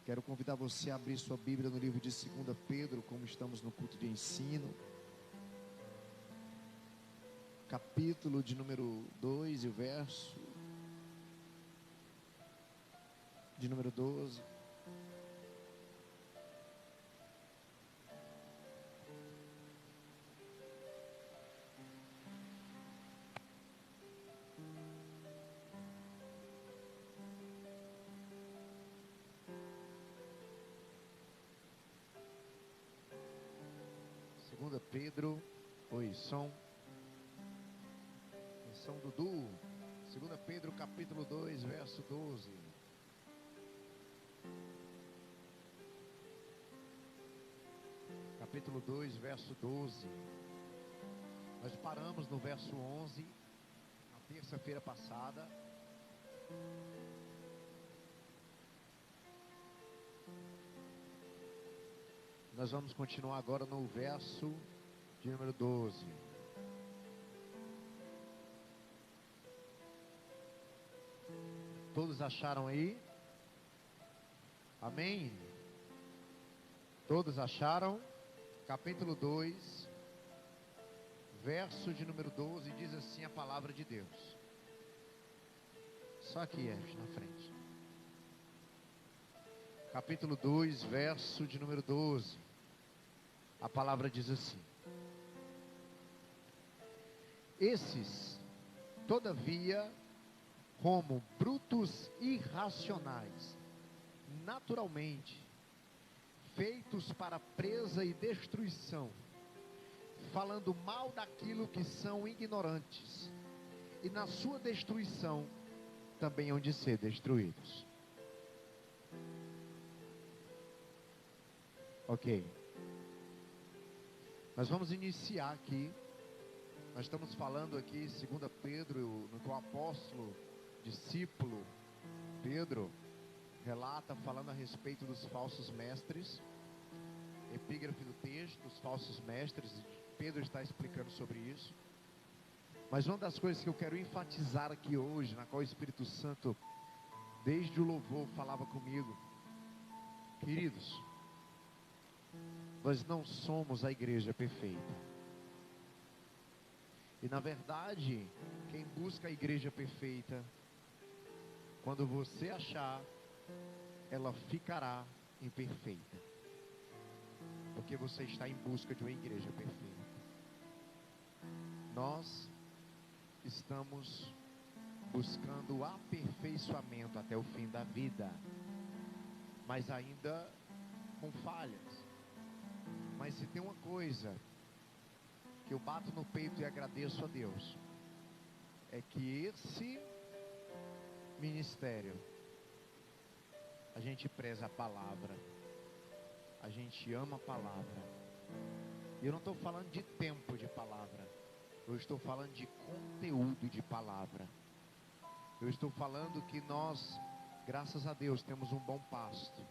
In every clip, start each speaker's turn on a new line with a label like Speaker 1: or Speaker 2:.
Speaker 1: Quero convidar você a abrir sua Bíblia no livro de 2 Pedro, como estamos no culto de ensino. Capítulo de número 2 e o verso de número 12. Pedro, oi, som Dudu. 2 Pedro capítulo 2, verso 12. Capítulo 2, verso 12. Nós paramos no verso 11, na terça-feira passada. Nós vamos continuar agora no verso de número 12. Todos acharam aí? Amém? Todos acharam? Capítulo 2, verso de número 12, diz assim a palavra de Deus. Só aqui, na frente. Capítulo 2, verso de número 12. A palavra diz assim: esses, todavia, como brutos irracionais, naturalmente, feitos para presa e destruição, falando mal daquilo que são ignorantes, e na sua destruição também hão de ser destruídos. Ok. Nós vamos iniciar aqui. Nós estamos falando aqui, 2 Pedro, no qual o apóstolo, discípulo Pedro, relata, falando a respeito dos falsos mestres. Epígrafe do texto, os falsos mestres. Pedro está explicando sobre isso. Mas uma das coisas que eu quero enfatizar aqui hoje, na qual o Espírito Santo, desde o louvor, falava comigo. Queridos, nós não somos a igreja perfeita. E na verdade, quem busca a igreja perfeita, quando você achar, ela ficará imperfeita. Porque você está em busca de uma igreja perfeita. Nós estamos buscando o aperfeiçoamento até o fim da vida, mas ainda com falhas. Mas se tem uma coisa que eu bato no peito e agradeço a Deus, é que esse ministério, a gente preza a palavra, a gente ama a palavra. E eu não estou falando de tempo de palavra, eu estou falando de conteúdo de palavra. Eu estou falando que nós, graças a Deus, temos um bom pasto.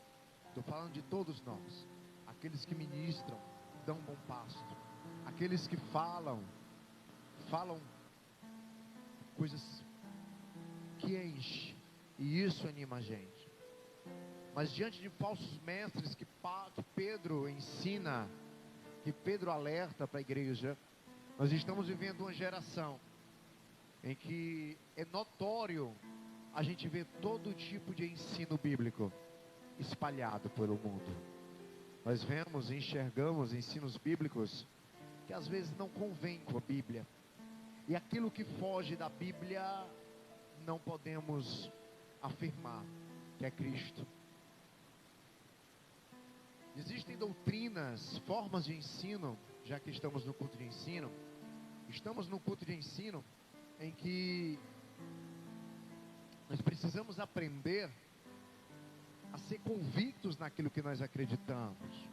Speaker 1: Estou falando de todos nós, aqueles que ministram, dão um bom pasto. Aqueles que falam coisas que enchem, e isso anima a gente. Mas diante de falsos mestres que Pedro ensina, que Pedro alerta para a igreja, nós estamos vivendo uma geração em que é notório a gente ver todo tipo de ensino bíblico espalhado pelo mundo. Nós vemos e enxergamos ensinos bíblicos que às vezes não convém com a Bíblia. E aquilo que foge da Bíblia, não podemos afirmar que é Cristo. Existem doutrinas, formas de ensino, já que estamos no culto de ensino. Estamos no culto de ensino em que nós precisamos aprender a ser convictos naquilo que nós acreditamos.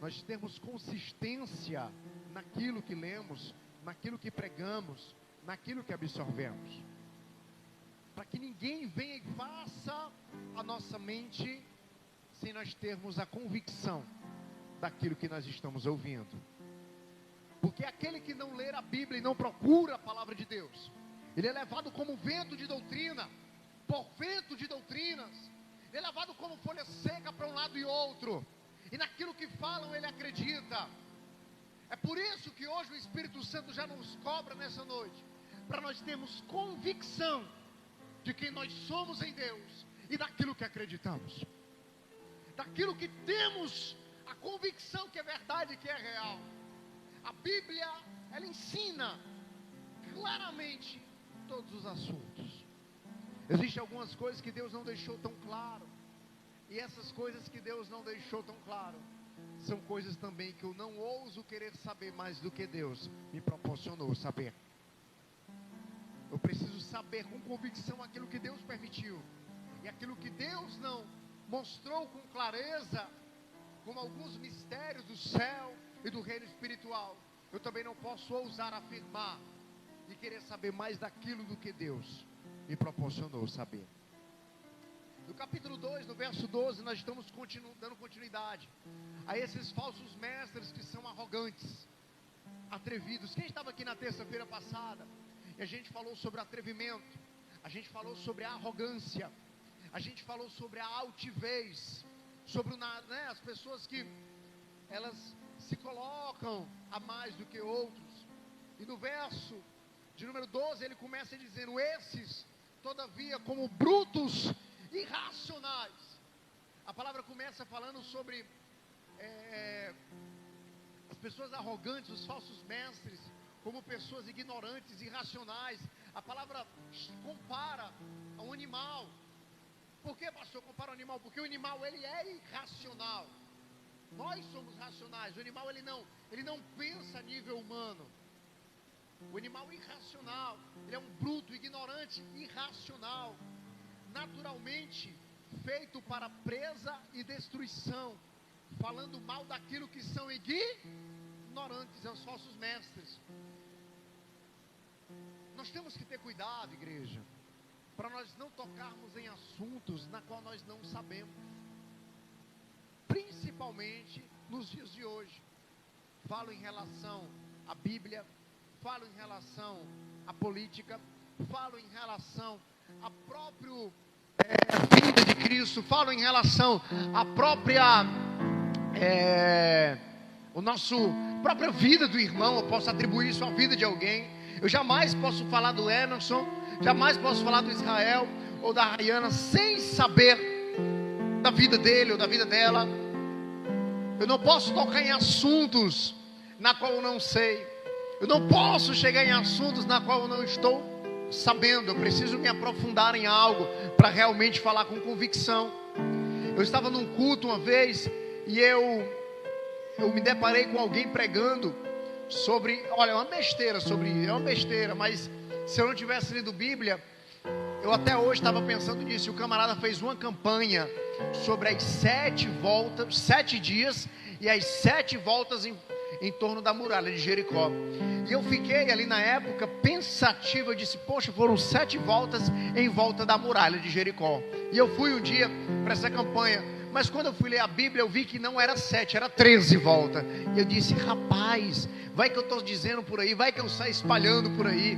Speaker 1: Nós temos consistência naquilo que lemos, naquilo que pregamos, naquilo que absorvemos. Para que ninguém venha e faça a nossa mente sem nós termos a convicção daquilo que nós estamos ouvindo. Porque aquele que não lê a Bíblia e não procura a palavra de Deus, ele é levado como vento de doutrina, por vento de doutrinas, ele é levado como folha seca de outro, e naquilo que falam ele acredita. É por isso que hoje o Espírito Santo já nos cobra nessa noite, para nós termos convicção de quem nós somos em Deus e daquilo que acreditamos, daquilo que temos a convicção que é verdade, que é real. A Bíblia, ela ensina claramente todos os assuntos. Existem algumas coisas que Deus não deixou tão claro, e essas coisas que Deus não deixou tão claro são coisas também que eu não ouso querer saber mais do que Deus me proporcionou saber. Eu preciso saber com convicção aquilo que Deus permitiu, e aquilo que Deus não mostrou com clareza, como alguns mistérios do céu e do reino espiritual, eu também não posso ousar afirmar e querer saber mais daquilo do que Deus me proporcionou saber. No capítulo 2, no verso 12, nós estamos dando continuidade a esses falsos mestres que são arrogantes, atrevidos. Quem estava aqui na terça-feira passada, e a gente falou sobre atrevimento, a gente falou sobre a arrogância, a gente falou sobre a altivez, sobre as pessoas que elas se colocam a mais do que outros. E no verso de número 12 ele começa dizendo: esses, todavia, como brutos irracionais. A palavra começa falando sobre as pessoas arrogantes, os falsos mestres, como pessoas ignorantes, irracionais. A palavra compara a um animal. Por que, pastor, compara o animal? Porque o animal, ele é irracional. Nós somos racionais. O animal, ele não pensa a nível humano. O animal irracional, ele é um bruto, ignorante, irracional, naturalmente feito para presa e destruição, falando mal daquilo que são ignorantes, aos falsos mestres. Nós temos que ter cuidado, igreja, para nós não tocarmos em assuntos na qual nós não sabemos, principalmente nos dias de hoje. Falo em relação à Bíblia, falo em relação à política, falo em relação à própria vida de Cristo, falo em relação à própria própria vida do irmão. Eu posso atribuir isso à vida de alguém. Eu jamais posso falar do Emerson, jamais posso falar do Israel ou da Rayana sem saber da vida dele ou da vida dela. Eu não posso tocar em assuntos na qual eu não sei. Eu não posso chegar em assuntos na qual eu não estou sabendo. Eu preciso me aprofundar em algo para realmente falar com convicção. Eu estava num culto uma vez e eu me deparei com alguém pregando sobre, olha, é uma besteira, mas se eu não tivesse lido Bíblia, eu até hoje estava pensando nisso. E o camarada fez uma campanha sobre as 7 dias e as 7 voltas em torno da muralha de Jericó. E eu fiquei ali na época pensativo. Eu disse: poxa, foram 7 voltas em volta da muralha de Jericó. E eu fui um dia para essa campanha, mas quando eu fui ler a Bíblia, eu vi que não era 7, era 13 voltas. E eu disse: rapaz, vai que eu estou dizendo por aí, vai que eu saio espalhando por aí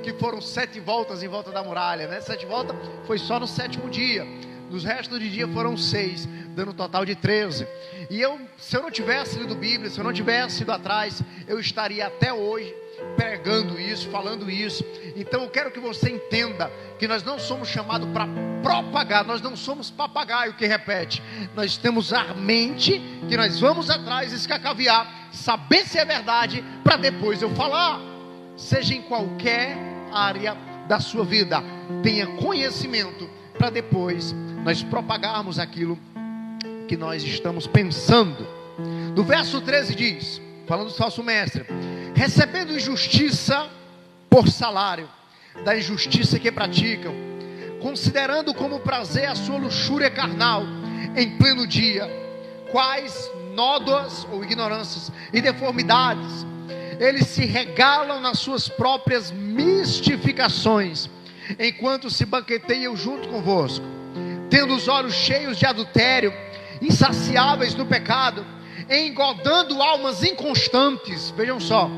Speaker 1: que foram 7 voltas em volta da muralha, né? 7 voltas foi só no 7º dia. Nos restos do dia foram 6, dando um total de 13. E se eu não tivesse lido Bíblia, se eu não tivesse ido atrás, eu estaria até hoje pregando isso, falando isso. Então eu quero que você entenda que nós não somos chamados para propagar, nós não somos papagaio que repete. Nós temos a mente que nós vamos atrás, escacaviar, saber se é verdade, para depois eu falar. Seja em qualquer área da sua vida, tenha conhecimento para depois nós propagarmos aquilo que nós estamos pensando. No verso 13 diz, falando do falso mestre: recebendo injustiça por salário da injustiça que praticam, considerando como prazer a sua luxúria carnal em pleno dia, quais nódoas ou ignorâncias e deformidades, eles se regalam nas suas próprias mistificações, enquanto se banqueteiam junto convosco, tendo os olhos cheios de adultério, insaciáveis no pecado, engodando almas inconstantes. Vejam só: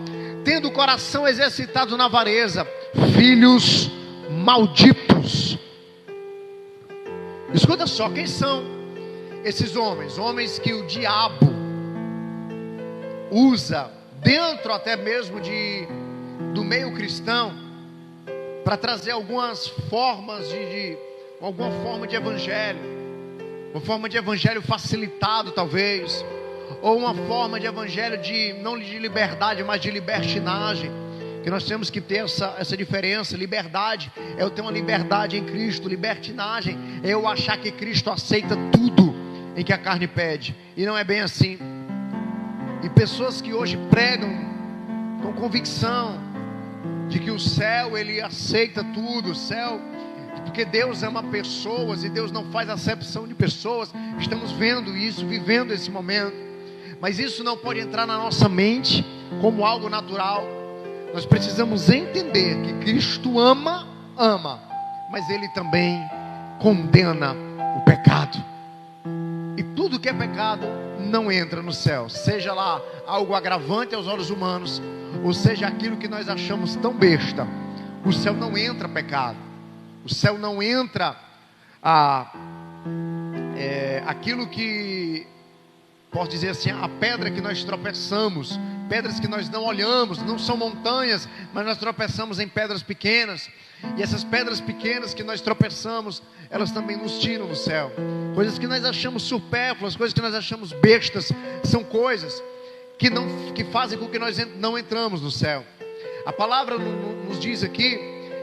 Speaker 1: tendo o coração exercitado na avareza, filhos malditos. Escuta só, quem são esses homens que o diabo usa dentro até mesmo do meio cristão, para trazer algumas formas alguma forma de evangelho, uma forma de evangelho facilitado talvez, ou uma forma de evangelho não de liberdade, mas de libertinagem, que nós temos que ter essa diferença. Liberdade é eu ter uma liberdade em Cristo, libertinagem é eu achar que Cristo aceita tudo em que a carne pede, e não é bem assim. E pessoas que hoje pregam com convicção de que o céu ele aceita tudo, o céu, porque Deus ama pessoas e Deus não faz acepção de pessoas. Estamos vendo isso, vivendo esse momento, mas isso não pode entrar na nossa mente como algo natural. Nós precisamos entender que Cristo ama, mas Ele também condena o pecado, e tudo que é pecado não entra no céu, seja lá algo agravante aos olhos humanos, ou seja aquilo que nós achamos tão besta. O céu não entra pecado, o céu não entra aquilo que, posso dizer assim, a pedra que nós tropeçamos, pedras que nós não olhamos, não são montanhas, mas nós tropeçamos em pedras pequenas, e essas pedras pequenas que nós tropeçamos, elas também nos tiram do céu. Coisas que nós achamos supérfluas, coisas que nós achamos bestas, são coisas que fazem com que nós não entramos no céu. A palavra nos diz aqui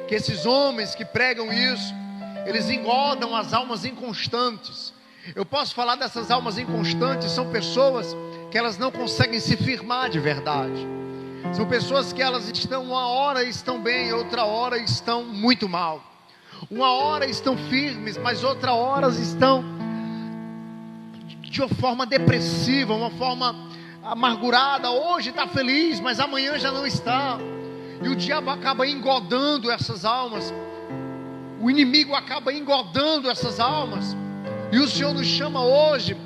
Speaker 1: que esses homens que pregam isso, eles engodam as almas inconstantes. Eu posso falar dessas almas inconstantes, são pessoas que elas não conseguem se firmar de verdade. São pessoas que elas estão, uma hora estão bem, outra hora estão muito mal. Uma hora estão firmes, mas outra hora estão de uma forma depressiva, uma forma amargurada. Hoje está feliz, mas amanhã já não está. E o diabo acaba engodando essas almas. O inimigo acaba engodando essas almas. E o Senhor nos chama hoje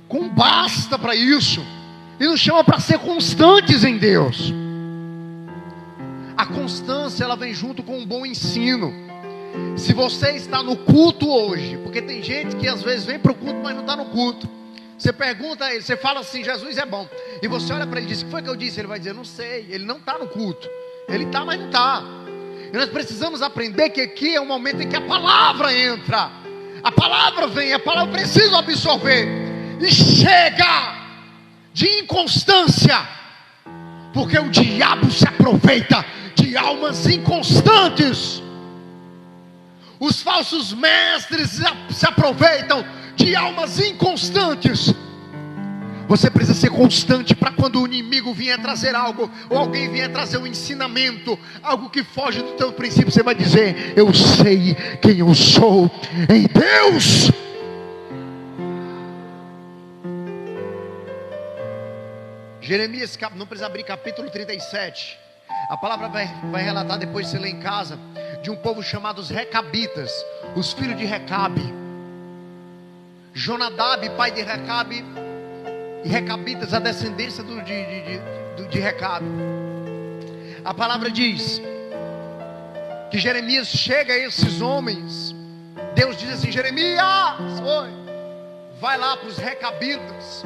Speaker 1: com basta para isso, e nos chama para ser constantes em Deus. A constância, ela vem junto com um bom ensino. Se você está no culto hoje, porque tem gente que às vezes vem para o culto, mas não está no culto. Você pergunta a ele, você fala assim: Jesus é bom, e você olha para ele e diz: o que foi que eu disse? Ele vai dizer: não sei, ele não está no culto. Ele está, mas não está. E nós precisamos aprender que aqui é um momento em que a palavra entra, a palavra vem, a palavra precisa absorver. E chega de inconstância, porque o diabo se aproveita de almas inconstantes. Os falsos mestres se aproveitam de almas inconstantes. Você precisa ser constante para quando o inimigo vier trazer algo, ou alguém vier trazer um ensinamento, algo que foge do teu princípio, você vai dizer: eu sei quem eu sou em Deus. Jeremias, não precisa abrir, capítulo 37. A palavra vai relatar, depois você lê em casa, de um povo chamado os Recabitas, os filhos de Recabe. Jonadab, pai de Recabe, e Recabitas, a descendência de Recabe. A palavra diz que Jeremias chega a esses homens. Deus diz assim: Jeremias, vai lá para os Recabitas,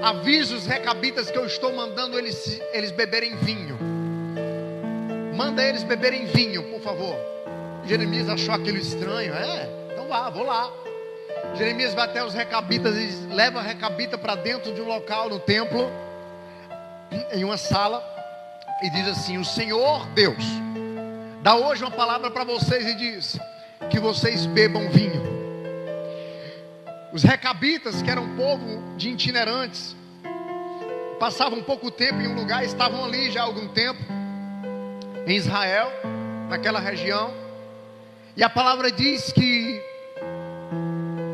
Speaker 1: avisa os Recabitas que eu estou mandando eles beberem vinho. Manda eles beberem vinho, por favor. Jeremias achou aquilo estranho. Então vou lá. Jeremias vai até os Recabitas e leva a Recabita para dentro de um local no templo, em uma sala, e diz assim: o Senhor Deus dá hoje uma palavra para vocês e diz que vocês bebam vinho. Os Recabitas, que eram um povo de itinerantes, passavam pouco tempo em um lugar, estavam ali já há algum tempo em Israel, naquela região. E a palavra diz que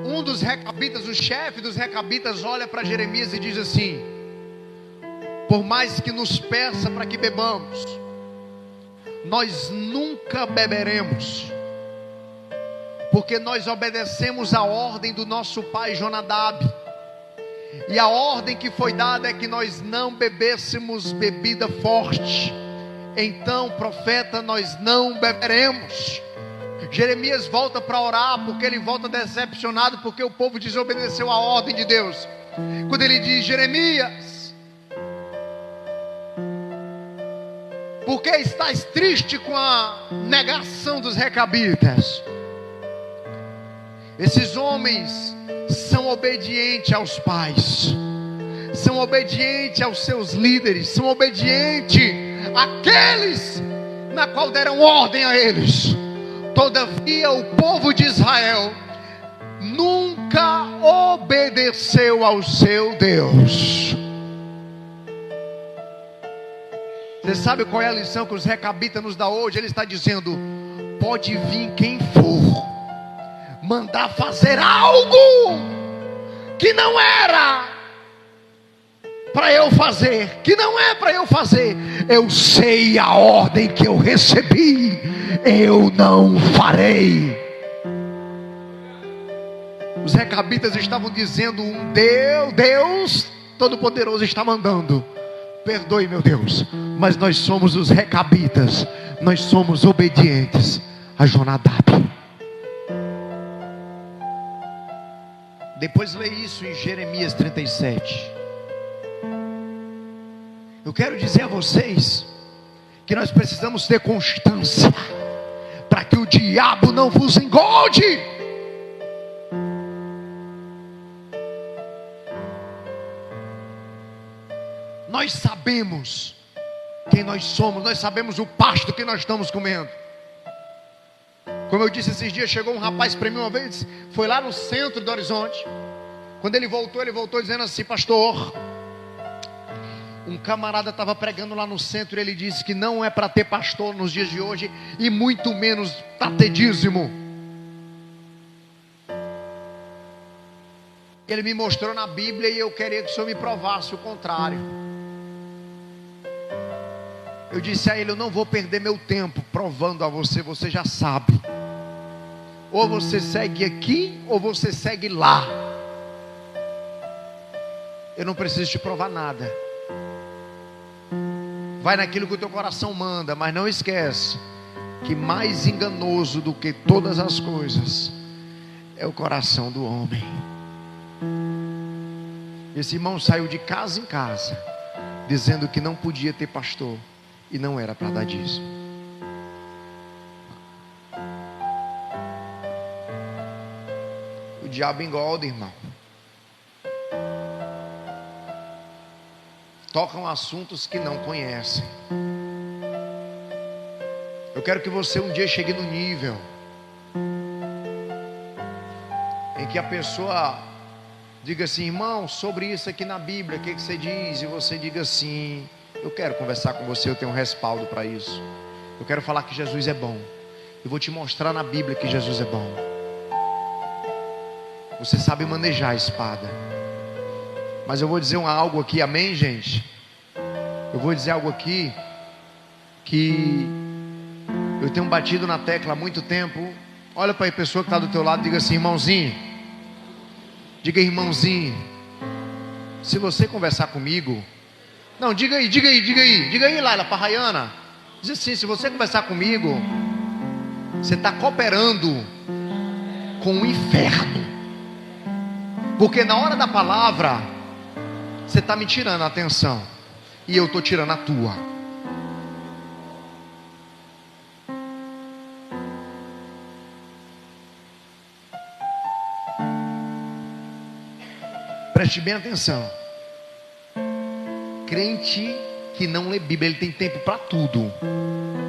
Speaker 1: um dos Recabitas, o chefe dos Recabitas, olha para Jeremias e diz assim: por mais que nos peça para que bebamos, nós nunca beberemos, porque nós obedecemos a ordem do nosso pai Jonadab, e a ordem que foi dada é que nós não bebêssemos bebida forte. Então, profeta, nós não beberemos. Jeremias volta para orar, porque ele volta decepcionado, porque o povo desobedeceu a ordem de Deus. Quando ele diz: Jeremias, por que estás triste com a negação dos recabitas? Esses homens são obedientes aos pais, são obedientes aos seus líderes, são obedientes àqueles na qual deram ordem a eles. Todavia o povo de Israel nunca obedeceu ao seu Deus. Você sabe qual é a lição que os recabitas nos dá hoje? Ele está dizendo: pode vir quem for, mandar fazer algo que não era para eu fazer, que não é para eu fazer. Eu sei a ordem que eu recebi, eu não farei. Os recabitas estavam dizendo: um Deus Todo-Poderoso está mandando. Perdoe, meu Deus, mas nós somos os recabitas, nós somos obedientes a Jonadab. Depois lê isso em Jeremias 37. Eu quero dizer a vocês que nós precisamos ter constância, para que o diabo não vos engolde. Nós sabemos quem nós somos, nós sabemos o pasto que nós estamos comendo. Como eu disse esses dias, chegou um rapaz para mim uma vez, foi lá no centro do Horizonte. Quando ele voltou dizendo assim: pastor, um camarada estava pregando lá no centro, e ele disse que não é para ter pastor nos dias de hoje, e muito menos para ter dízimo. Ele me mostrou na Bíblia, e eu queria que o senhor me provasse o contrário. Eu disse a ele: eu não vou perder meu tempo provando a você, você já sabe. Ou você segue aqui, ou você segue lá. Eu não preciso te provar nada. Vai naquilo que o teu coração manda, mas não esquece que mais enganoso do que todas as coisas é o coração do homem. Esse irmão saiu de casa em casa dizendo que não podia ter pastor, e não era para dar dízimo. O diabo engolda, irmão. Tocam assuntos que não conhecem. Eu quero que você um dia chegue no nível em que a pessoa diga assim: irmão, sobre isso aqui na Bíblia, o que você diz? E você diga assim: eu quero conversar com você, eu tenho um respaldo para isso. Eu quero falar que Jesus é bom. Eu vou te mostrar na Bíblia que Jesus é bom. Você sabe manejar a espada. Mas eu vou dizer algo aqui, amém, gente? Eu vou dizer algo aqui que eu tenho batido na tecla há muito tempo. Olha para a pessoa que está do teu lado e diga assim: irmãozinho. Diga: irmãozinho, se você conversar comigo... Não, diga aí, Laila, para a Rayana. Diz assim: se você conversar comigo, você está cooperando com o inferno. Porque na hora da palavra, você está me tirando a atenção, e eu estou tirando a tua. Preste bem atenção. Crente que não lê Bíblia, ele tem tempo para tudo,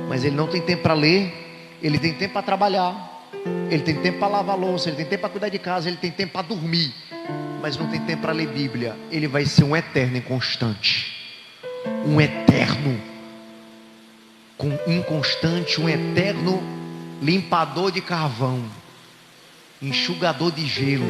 Speaker 1: mas ele não tem tempo para ler. Ele tem tempo para trabalhar, ele tem tempo para lavar louça, ele tem tempo para cuidar de casa, ele tem tempo para dormir, mas não tem tempo para ler Bíblia. Ele vai ser um eterno inconstante, um eterno inconstante, um eterno limpador de carvão, enxugador de gelo.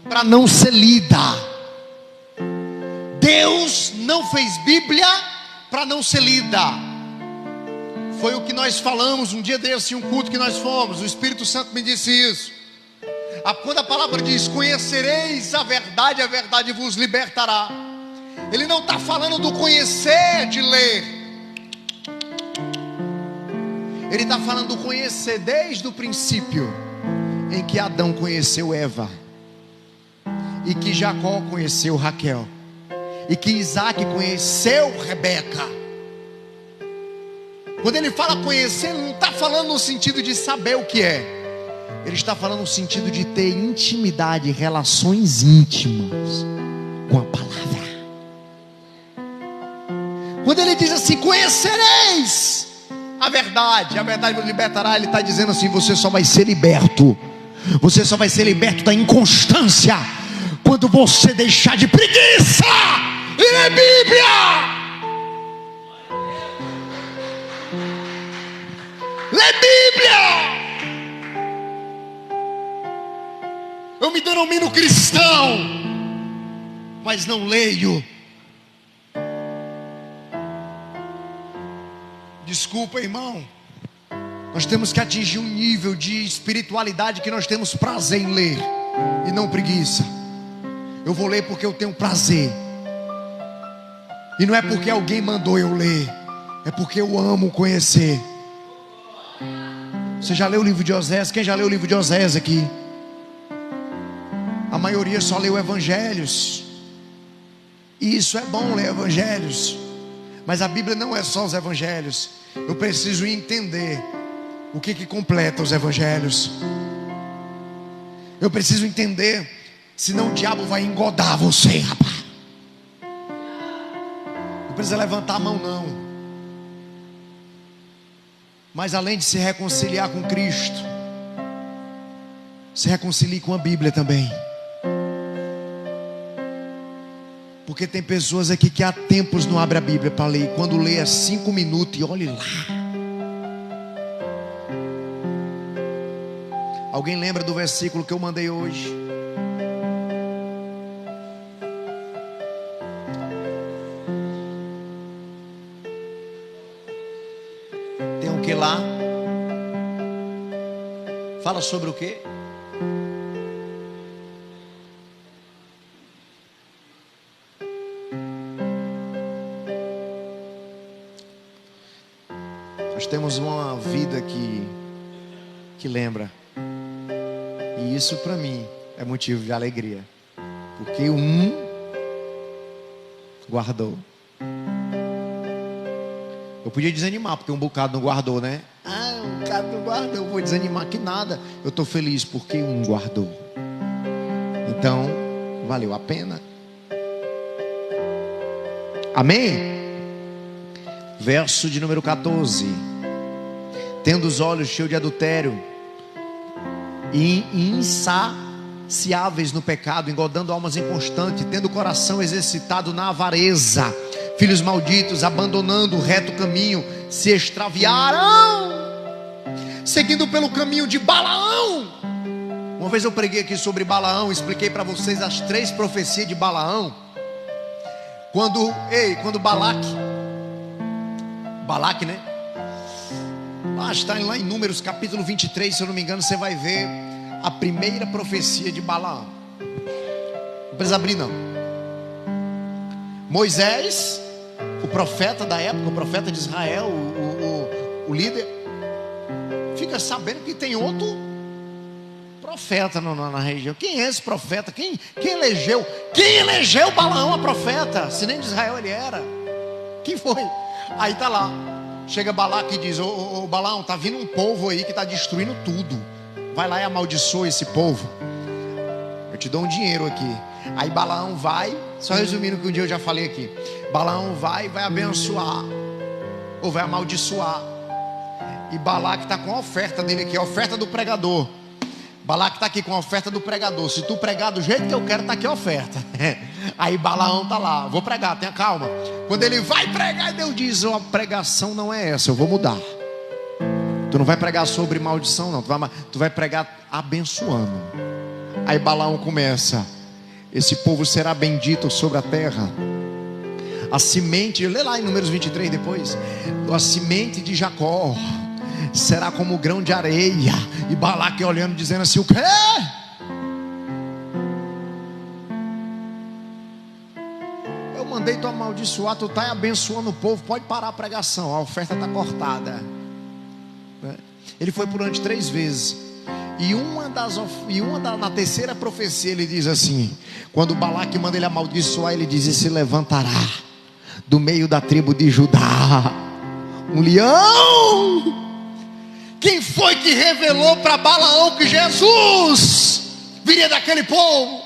Speaker 2: para não ser lida. Deus não fez Bíblia para não ser lida. Foi o que nós falamos um dia desse, um culto que nós fomos. O Espírito Santo me disse isso. Quando a palavra diz: conhecereis a verdade vos libertará. Ele não está falando do conhecer de ler. Ele está falando do conhecer desde o princípio, em que Adão conheceu Eva, e que Jacó conheceu Raquel, e que Isaac conheceu Rebeca. Quando ele fala conhecer, ele não está falando no sentido de saber o que é. Ele está falando no sentido de ter intimidade, relações íntimas com a palavra. Quando ele diz assim: conhecereis a verdade vos libertará, ele está dizendo assim: você só vai ser liberto. Você só vai ser liberto da inconstância quando você deixar de preguiça e ler Bíblia. Lê Bíblia. Eu me denomino cristão, mas não leio. Desculpa, irmão. Nós temos que atingir um nível de espiritualidade que nós temos prazer em ler e não preguiça. Eu vou ler porque eu tenho prazer, e não é porque alguém mandou eu ler, é porque eu amo conhecer. Você já leu o livro de Osés? Quem já leu o livro de Osés aqui? A maioria só leu evangelhos. E isso é bom, ler evangelhos, mas a Bíblia não é só os evangelhos. Eu preciso entender o que completa os evangelhos. Eu preciso entender, senão o diabo vai engodar você, rapaz. Não precisa levantar a mão não. Mas além de se reconciliar com Cristo, se reconcilie com a Bíblia também. Porque tem pessoas aqui que há tempos não abrem a Bíblia para ler. E quando lê é 5 minutos e olhe lá. Alguém lembra do versículo que eu mandei hoje? Tem o que lá? Fala sobre o quê? Nós temos uma vida que lembra. E isso para mim é motivo de alegria. Porque um guardou. Eu podia desanimar porque um bocado não guardou, né? Um bocado não guardou, eu vou desanimar que nada. Eu estou feliz porque um guardou. Então, valeu a pena. Amém? Verso de número 14. Tendo os olhos cheios de adultério e insaciáveis no pecado, engodando almas inconstantes, tendo o coração exercitado na avareza, filhos malditos, abandonando o reto caminho, se extraviaram, seguindo pelo caminho de Balaão. Uma vez eu preguei aqui sobre Balaão, expliquei para vocês as 3 profecias de Balaão. Quando Balaque, né? Está lá em Números capítulo 23, se eu não me engano, você vai ver a primeira profecia de Balaão. Não precisa abrir não. Moisés, o profeta da época, o profeta de Israel, o líder, fica sabendo que tem outro profeta na região. Quem é esse profeta? Quem elegeu Balaão a profeta? Se nem de Israel ele era. Quem foi? Aí está lá. Chega Balaque e diz: ô Balaão, está vindo um povo aí que está destruindo tudo. Vai lá e amaldiçoa esse povo. Eu te dou um dinheiro aqui. Aí Balaão vai, só resumindo que um dia eu já falei aqui. Balaão vai abençoar, ou vai amaldiçoar. E Balaque está com a oferta dele aqui, a oferta do pregador. Balaque está aqui com a oferta do pregador. Se tu pregar do jeito que eu quero, está aqui a oferta. Aí Balaão está lá: vou pregar, tenha calma. Quando ele vai pregar, Deus diz: a pregação não é essa, eu vou mudar. Tu não vai pregar sobre maldição não, tu vai pregar abençoando. Aí Balaão começa: esse povo será bendito sobre a terra. A semente, lê lá em Números 23 depois, a semente de Jacó será como o grão de areia. E Balaque olhando, dizendo assim: o quê? Eu mandei tu amaldiçoar, tu está abençoando o povo, pode parar a pregação, a oferta está cortada. Ele foi por onde 3 vezes. Na terceira profecia ele diz assim: quando Balaque manda ele amaldiçoar, ele diz: e se levantará do meio da tribo de Judá um leão. Quem foi que revelou para Balaão que Jesus viria daquele povo?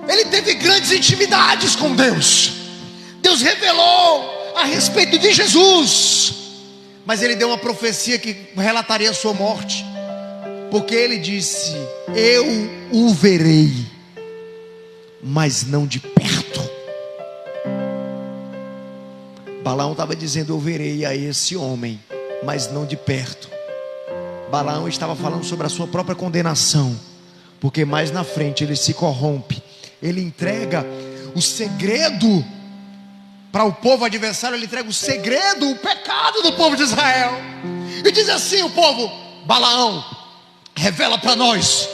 Speaker 2: Ele teve grandes intimidades com Deus. Deus revelou a respeito de Jesus, mas ele deu uma profecia que relataria a sua morte, porque ele disse: eu o verei, mas não de perto. Balaão estava dizendo: eu verei a esse homem, mas não de perto. Balaão estava falando sobre a sua própria condenação, porque mais na frente ele se corrompe. Ele entrega o segredo para o povo adversário, ele entrega o segredo, o pecado do povo de Israel, e diz assim: o povo: Balaão, revela para nós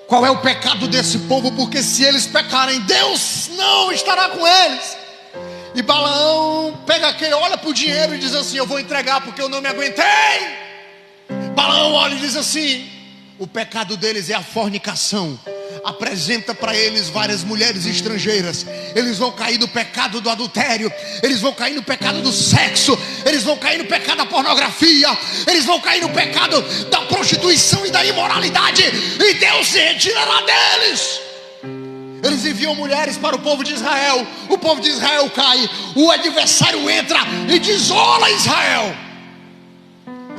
Speaker 2: qual é o pecado desse povo, porque se eles pecarem, Deus não estará com eles. E Balaão pega aquele, olha para o dinheiro e diz assim: eu vou entregar porque eu não me aguentei. Balaão olha e diz assim: o pecado deles é a fornicação. Apresenta para eles várias mulheres estrangeiras. Eles vão cair no pecado do adultério, eles vão cair no pecado do sexo, eles vão cair no pecado da pornografia, eles vão cair no pecado da prostituição e da imoralidade, e Deus se retirará deles. Eles enviam mulheres para o povo de Israel, o povo de Israel cai, o adversário entra e desola Israel,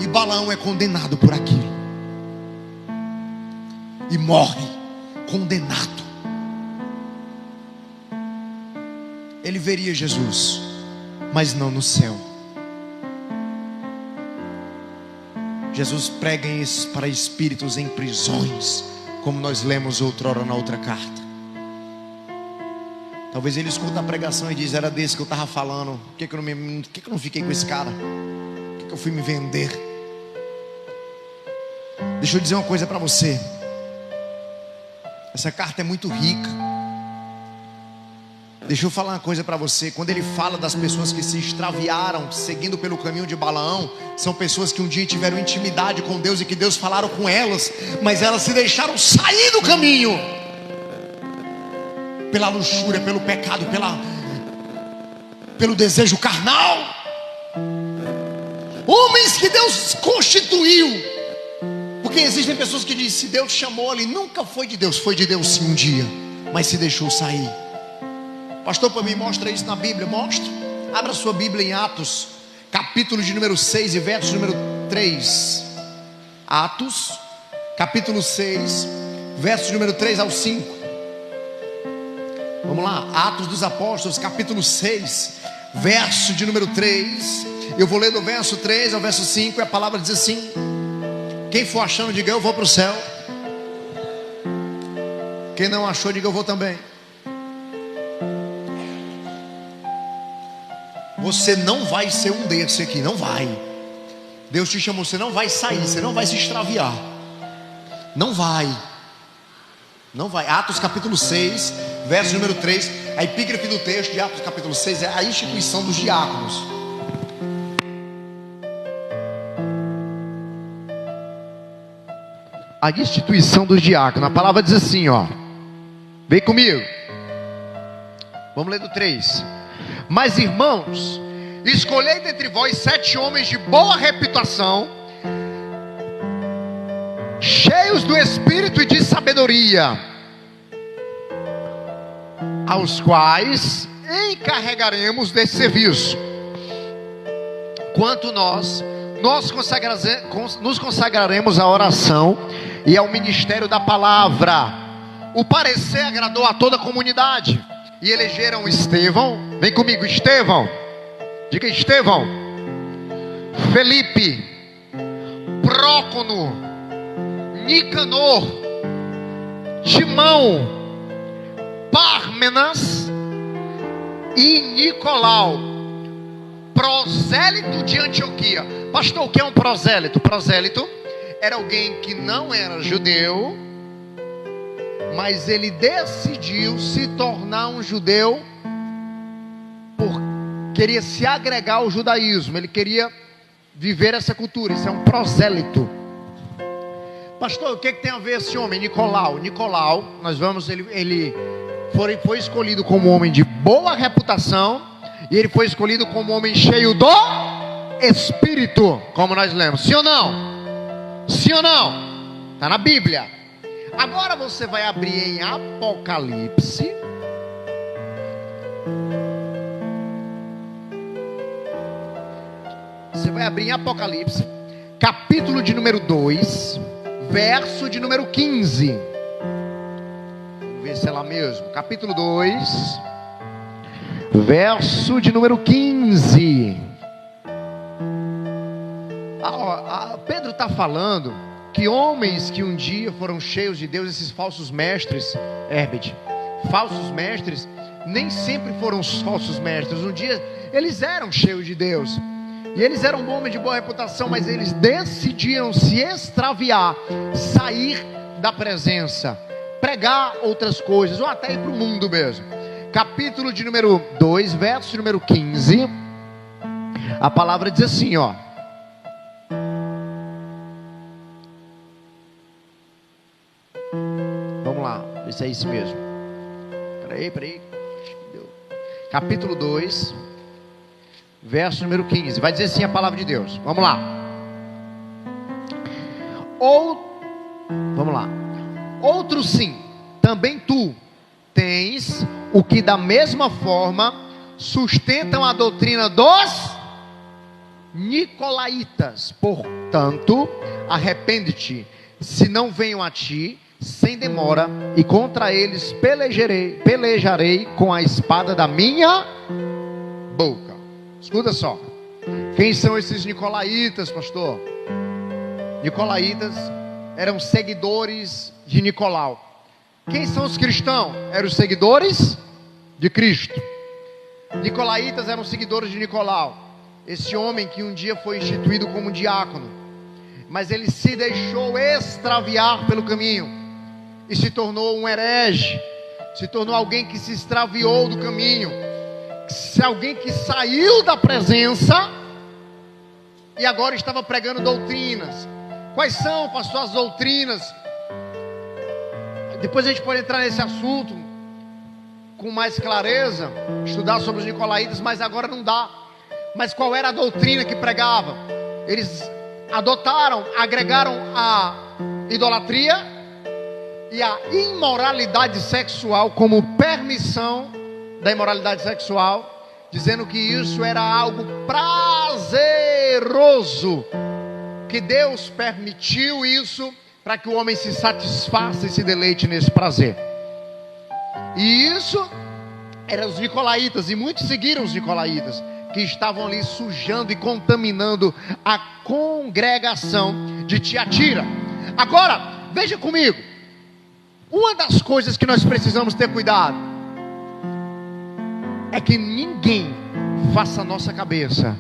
Speaker 2: e Balaão é condenado por aquilo e morre condenado. Ele veria Jesus, mas não no céu. Jesus prega para espíritos em prisões, como nós lemos outrora na outra carta. Talvez ele escuta a pregação e diz: era desse que eu estava falando. Por que eu não fiquei com esse cara? Por que eu fui me vender? Deixa eu dizer uma coisa para você. Essa carta é muito rica. Deixa eu falar uma coisa para você. Quando ele fala das pessoas que se extraviaram seguindo pelo caminho de Balaão, são pessoas que um dia tiveram intimidade com Deus e que Deus falaram com elas, mas elas se deixaram sair do caminho pela luxúria, pelo pecado, pelo desejo carnal. Homens que Deus constituiu. Porque existem pessoas que dizem: se Deus chamou ali, nunca foi de Deus. Foi de Deus sim um dia, mas se deixou sair. Pastor, para mim mostra isso na Bíblia. Mostra. Abra sua Bíblia em Atos, capítulo de número 6 e verso número 3. Atos, capítulo 6, verso número 3 ao 5. Vamos lá, Atos dos Apóstolos, capítulo 6, verso de número 3. Eu vou ler do verso 3 ao verso 5, e a palavra diz assim: quem for achando, diga: eu vou para o céu. Quem não achou, diga: eu vou também. Você não vai ser um desse aqui, não vai. Deus te chamou, você não vai sair, você não vai se extraviar. Não vai. Não vai. Atos capítulo 6, verso número 3. A epígrafe do texto de Atos capítulo 6 é a instituição dos diáconos.
Speaker 1: A instituição dos diáconos. A palavra diz assim, ó. Vem comigo. Vamos ler do 3. Mas irmãos, escolhei dentre vós 7 homens de boa reputação, cheios do Espírito e de sabedoria, aos quais encarregaremos desse serviço. Quanto nós nos consagraremos à oração e ao ministério da palavra. O parecer agradou a toda a comunidade, e elegeram Estevão. Vem comigo, Estevão. Diga: Estevão. Felipe, Prócono, Nicanor, Timão, Pármenas e Nicolau, prosélito de Antioquia. Pastor, o que é um prosélito? Prosélito era alguém que não era judeu, mas ele decidiu se tornar um judeu, queria se agregar ao judaísmo, ele queria viver essa cultura. Isso é um prosélito. Pastor, o que tem a ver esse homem? Nicolau, nós vamos, ele foi escolhido como um homem de boa reputação, e ele foi escolhido como um homem cheio do Espírito, como nós lemos. Sim ou não? Sim ou não? Está na Bíblia. Agora você vai abrir em Apocalipse. Você vai abrir em Apocalipse, capítulo de número 2, verso de número 15. Vamos ver se é lá mesmo. Capítulo 2, verso de número 15. Pedro está falando que homens que um dia foram cheios de Deus, esses falsos mestres, Herbert, falsos mestres, nem sempre foram os falsos mestres. Um dia eles eram cheios de Deus, e eles eram homens de boa reputação, mas eles decidiram se extraviar, sair da presença, pregar outras coisas, ou até ir para o mundo mesmo. Capítulo de número 2, verso de número 15, a palavra diz assim, ó. Vamos lá, ver se é isso mesmo. Peraí. Capítulo 2, verso número 15, vai dizer assim a palavra de Deus. Vamos lá. Outro sim, também tu tens o que da mesma forma sustentam a doutrina dos nicolaítas. Portanto, arrepende-te, se não venham a ti sem demora, e contra eles pelejarei com a espada da minha boca. Escuta só. Quem são esses nicolaítas, pastor? Nicolaítas eram seguidores de Nicolau. Quem são os cristãos? Eram os seguidores de Cristo. Nicolaítas eram seguidores de Nicolau, esse homem que um dia foi instituído como diácono, mas ele se deixou extraviar pelo caminho e se tornou um herege, se tornou alguém que se extraviou do caminho, alguém que saiu da presença e agora estava pregando doutrinas. Quais são, pastor, as doutrinas? Depois a gente pode entrar nesse assunto com mais clareza, estudar sobre os nicolaítas, mas agora não dá. Mas qual era a doutrina que pregava? Eles adotaram, agregaram a idolatria e a imoralidade sexual como permissão da imoralidade sexual, dizendo que isso era algo prazeroso, que Deus permitiu isso para que o homem se satisfaça e se deleite nesse prazer. E isso eram os nicolaítas, e muitos seguiram os nicolaítas, que estavam ali sujando e contaminando a congregação de Tiatira. Agora, veja comigo, uma das coisas que nós precisamos ter cuidado é que ninguém faça a nossa cabeça,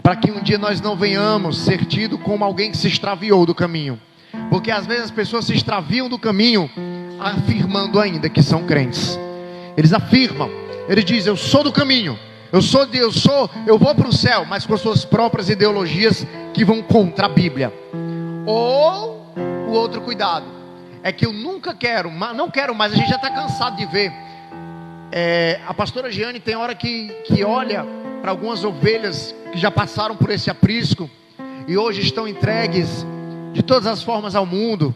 Speaker 1: para que um dia nós não venhamos ser tido como alguém que se extraviou do caminho. Porque às vezes as pessoas se extraviam do caminho, afirmando ainda que são crentes. Eles afirmam, eles dizem: eu sou do caminho, eu vou para o céu, mas com suas próprias ideologias que vão contra a Bíblia. Ou o outro cuidado é que eu não quero mais, a gente já está cansado de ver. A pastora Giane tem hora que olha para algumas ovelhas que já passaram por esse aprisco e hoje estão entregues de todas as formas ao mundo.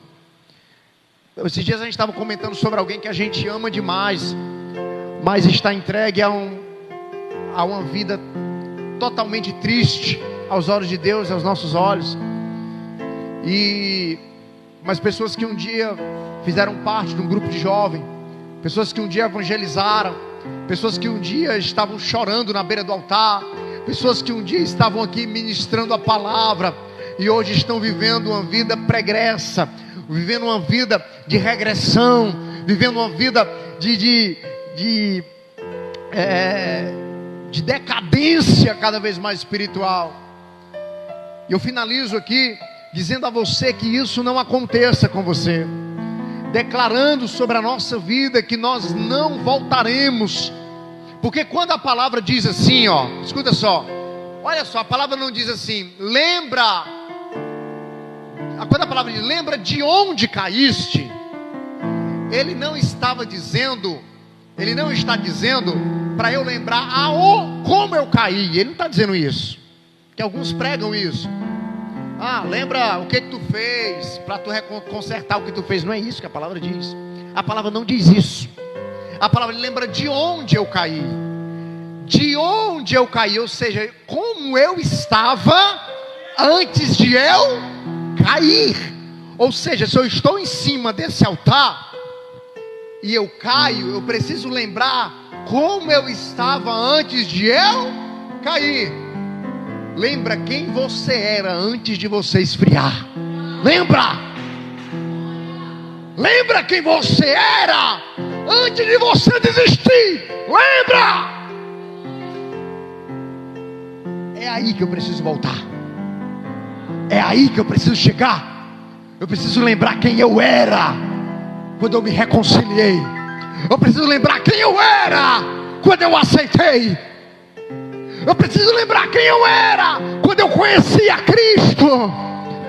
Speaker 1: Esses dias a gente estava comentando sobre alguém que a gente ama demais, mas está entregue a uma vida totalmente triste aos olhos de Deus, aos nossos olhos. Mas pessoas que um dia fizeram parte de um grupo de jovens, pessoas que um dia evangelizaram, pessoas que um dia estavam chorando na beira do altar, pessoas que um dia estavam aqui ministrando a palavra e hoje estão vivendo uma vida pregressa. vivendo uma vida de regressão, vivendo uma vida de decadência cada vez mais espiritual. E eu finalizo aqui dizendo a você que isso não aconteça com você, declarando sobre a nossa vida que nós não voltaremos. Porque quando a palavra diz assim, ó, escuta só, olha só, a palavra não diz assim, lembra. Quando a palavra diz, lembra de onde caíste, ele não está dizendo para eu lembrar como eu caí. Ele não está dizendo isso, que alguns pregam isso. Lembra o que tu fez para tu consertar o que tu fez. Não é isso que a palavra diz. A palavra não diz isso. A palavra lembra de onde eu caí. De onde eu caí, ou seja, como eu estava antes de eu cair. Ou seja, se eu estou em cima desse altar e eu caio, eu preciso lembrar como eu estava antes de eu cair. Lembra quem você era antes de você esfriar. Lembra quem você era antes de você desistir. Lembra. É aí que eu preciso voltar. É aí que eu preciso chegar. Eu preciso lembrar quem eu era quando eu me reconciliei. Eu preciso lembrar quem eu era quando eu aceitei. Eu preciso lembrar quem eu era quando eu conheci a Cristo.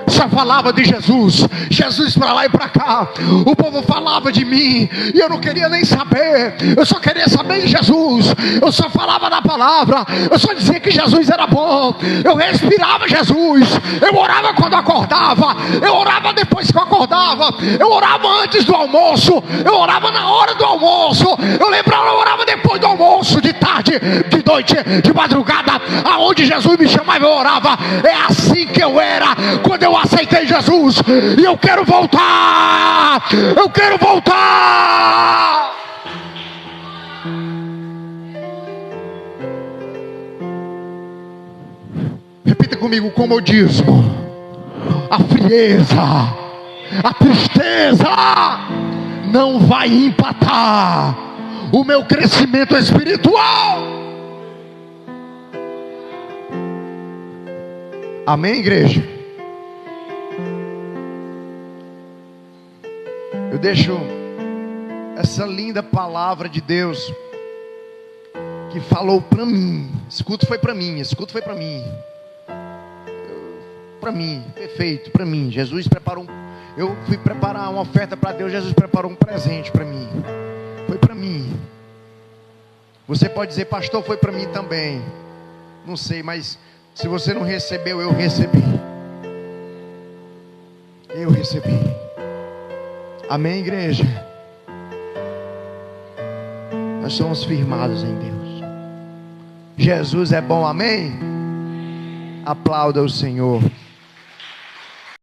Speaker 1: Só falava de Jesus, Jesus para lá e para cá. O povo falava de mim e eu não queria nem saber. Eu só queria saber de Jesus. Eu só falava da palavra. Eu só dizia que Jesus era bom. Eu respirava Jesus. Eu orava quando acordava. Eu orava depois que eu acordava. Eu orava antes do almoço. Eu orava na hora do almoço. Eu lembrava, eu orava depois do almoço, de tarde, de noite, de madrugada. Aonde Jesus me chamava, eu orava. É assim que eu era quando eu aceitei Jesus. E eu quero voltar. Eu quero voltar. Repita comigo: como eu diz, a frieza, a tristeza não vai empatar o meu crescimento espiritual. Amém, igreja? Eu deixo essa linda palavra de Deus que falou para mim. Escuta, foi para mim. Escuta, foi para mim. Para mim, perfeito, para mim. Jesus preparou. Eu fui preparar uma oferta para Deus. Jesus preparou um presente para mim. Foi para mim. Você pode dizer, pastor, foi para mim também. Não sei, mas se você não recebeu, eu recebi. Eu recebi. Amém, igreja? Nós somos firmados em Deus. Jesus é bom, amém? Aplauda o Senhor.